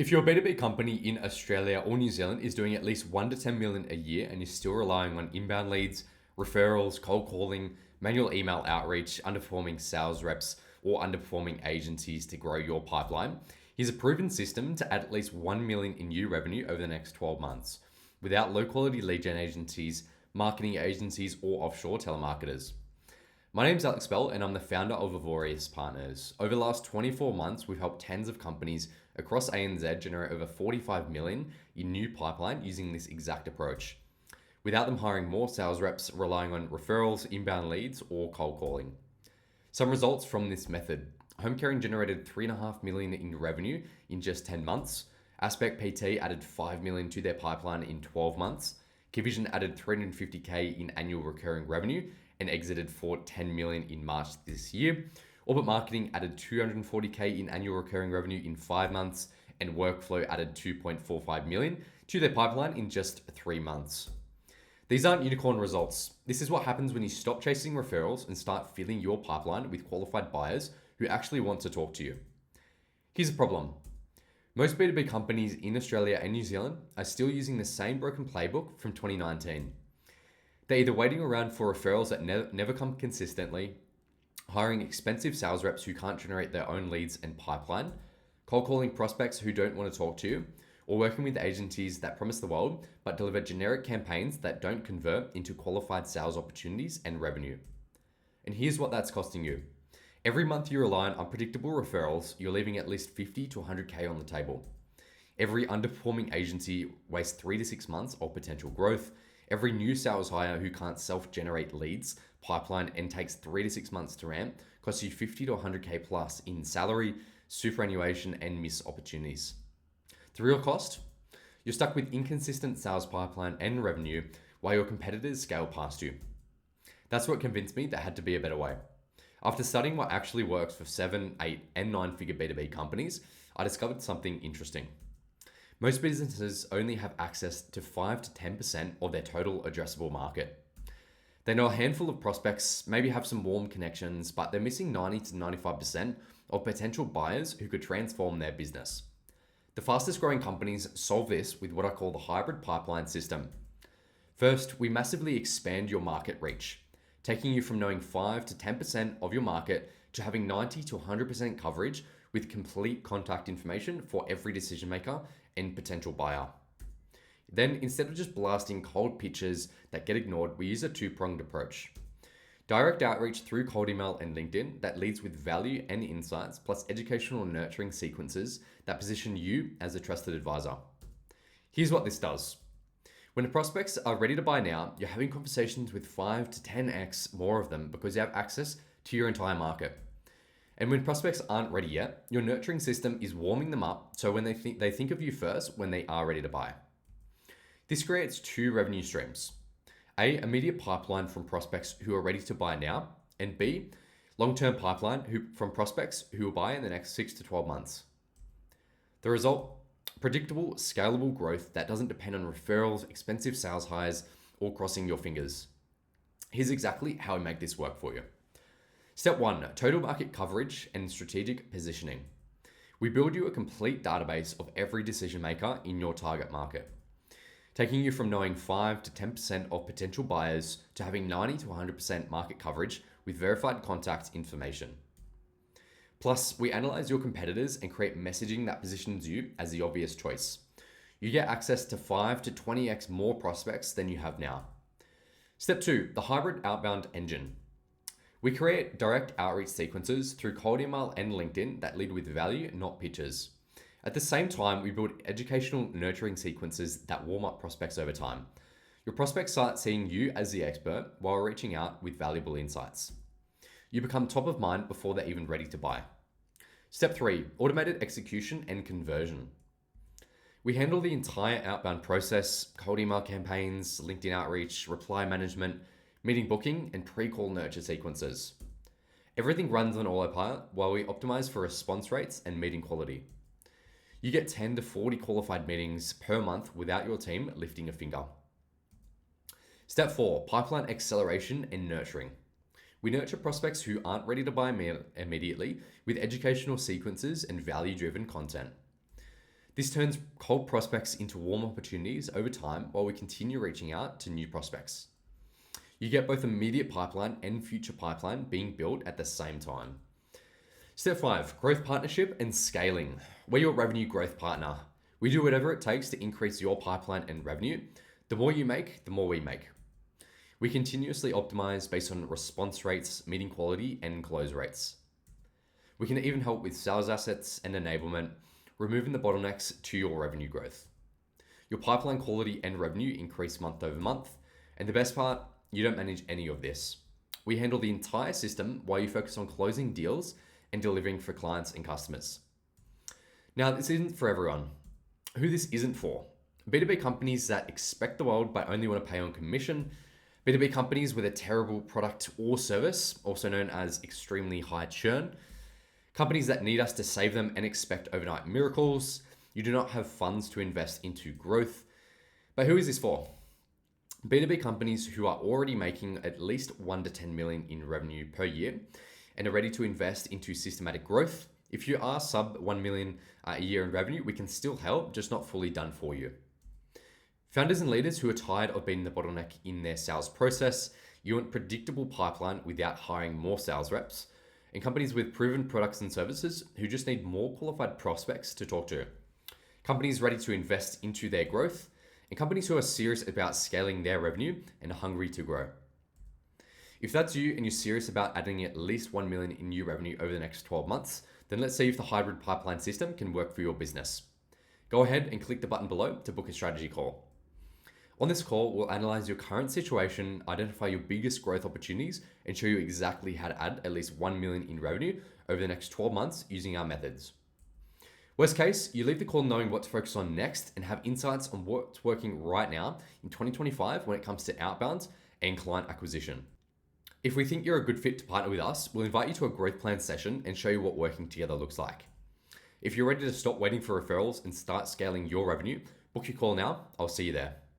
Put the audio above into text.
If your B2B company in Australia or New Zealand is doing at least 1 to 10 million a year and you're still relying on inbound leads, referrals, cold calling, manual email outreach, underperforming sales reps, or underperforming agencies to grow your pipeline, here's a proven system to add at least 1 million in new revenue over the next 12 months without low quality lead gen agencies, marketing agencies, or offshore telemarketers. My name's Alex Bell and I'm the founder of Avorius Partners. Over the last 24 months, we've helped tens of companies across ANZ generate over 45 million in new pipeline using this exact approach, without them hiring more sales reps, relying on referrals, inbound leads, or cold calling. Some results from this method. Home Caring generated 3.5 million in revenue in just 10 months. Aspect PT added 5 million to their pipeline in 12 months. Kivision added 350k in annual recurring revenue and exited for 10 million in March this year. Orbit Marketing added 240k in annual recurring revenue in 5 months, and Workflow added 2.45 million to their pipeline in just 3 months. These aren't unicorn results. This is what happens when you stop chasing referrals and start filling your pipeline with qualified buyers who actually want to talk to you. Here's the problem. Most B2B companies in Australia and New Zealand are still using the same broken playbook from 2019. They're either waiting around for referrals that never come consistently, hiring expensive sales reps who can't generate their own leads and pipeline, cold calling prospects who don't want to talk to you, or working with agencies that promise the world but deliver generic campaigns that don't convert into qualified sales opportunities and revenue. And here's what that's costing you. Every month you rely on unpredictable referrals, you're leaving at least 50 to 100k on the table. Every underperforming agency wastes 3 to 6 months of potential growth. Every new sales hire who can't self-generate leads, pipeline, and takes 3 to 6 months to ramp costs you 50 to 100k plus in salary, superannuation, and missed opportunities. The real cost? You're stuck with inconsistent sales pipeline and revenue while your competitors scale past you. That's what convinced me there had to be a better way. After studying what actually works for 7, 8, and 9-figure B2B companies, I discovered something interesting. Most businesses only have access to 5 to 10% of their total addressable market. They know a handful of prospects, maybe have some warm connections, but they're missing 90 to 95% of potential buyers who could transform their business. The fastest growing companies solve this with what I call the hybrid pipeline system. First, we massively expand your market reach, taking you from knowing 5 to 10% of your market to having 90 to 100% coverage with complete contact information for every decision maker and potential buyer. Then, instead of just blasting cold pitches that get ignored, we use a two-pronged approach. Direct outreach through cold email and LinkedIn that leads with value and insights, plus educational and nurturing sequences that position you as a trusted advisor. Here's what this does. When the prospects are ready to buy now, you're having conversations with 5 to 10x more of them because you have access to your entire market. And when prospects aren't ready yet, your nurturing system is warming them up so when they think of you first when they are ready to buy. This creates 2 revenue streams. A, immediate pipeline from prospects who are ready to buy now, and B, long-term pipeline from prospects who will buy in the next 6 to 12 months. The result? Predictable, scalable growth that doesn't depend on referrals, expensive sales hires, or crossing your fingers. Here's exactly how we make this work for you. Step 1, total market coverage and strategic positioning. We build you a complete database of every decision maker in your target market, taking you from knowing 5 to 10% of potential buyers to having 90 to 100% market coverage with verified contact information. Plus, we analyze your competitors and create messaging that positions you as the obvious choice. You get access to 5 to 20x more prospects than you have now. Step 2, the hybrid outbound engine. We create direct outreach sequences through cold email and LinkedIn that lead with value, not pitches. At the same time, we build educational nurturing sequences that warm up prospects over time. Your prospects start seeing you as the expert while reaching out with valuable insights. You become top of mind before they're even ready to buy. Step 3, automated execution and conversion. We handle the entire outbound process, cold email campaigns, LinkedIn outreach, reply management, meeting booking, and pre-call nurture sequences. Everything runs on autopilot while we optimize for response rates and meeting quality. You get 10 to 40 qualified meetings per month without your team lifting a finger. Step 4, pipeline acceleration and nurturing. We nurture prospects who aren't ready to buy immediately with educational sequences and value-driven content. This turns cold prospects into warm opportunities over time while we continue reaching out to new prospects. You get both immediate pipeline and future pipeline being built at the same time. Step 5, growth partnership and scaling. We're your revenue growth partner. We do whatever it takes to increase your pipeline and revenue. The more you make, the more we make. We continuously optimize based on response rates, meeting quality, and close rates. We can even help with sales assets and enablement, removing the bottlenecks to your revenue growth. Your pipeline quality and revenue increase month over month. And the best part, you don't manage any of this. We handle the entire system while you focus on closing deals and delivering for clients and customers. Now, this isn't for everyone. Who this isn't for? B2B companies that expect the world but only want to pay on commission. B2B companies with a terrible product or service, also known as extremely high churn. Companies that need us to save them and expect overnight miracles. You do not have funds to invest into growth. But who is this for? B2B companies who are already making at least 1 to 10 million in revenue per year and are ready to invest into systematic growth. If you are sub 1 million a year in revenue, we can still help, just not fully done for you. Founders and leaders who are tired of being the bottleneck in their sales process. You want predictable pipeline without hiring more sales reps. And companies with proven products and services who just need more qualified prospects to talk to. Companies ready to invest into their growth. And companies who are serious about scaling their revenue and are hungry to grow. If that's you and you're serious about adding at least 1 million in new revenue over the next 12 months, then let's see if the hybrid pipeline system can work for your business. Go ahead and click the button below to book a strategy call. On this call, we'll analyze your current situation, identify your biggest growth opportunities, and show you exactly how to add at least 1 million in revenue over the next 12 months using our methods. Worst case, you leave the call knowing what to focus on next and have insights on what's working right now in 2025 when it comes to outbound and client acquisition. If we think you're a good fit to partner with us, we'll invite you to a growth plan session and show you what working together looks like. If you're ready to stop waiting for referrals and start scaling your revenue, book your call now. I'll see you there.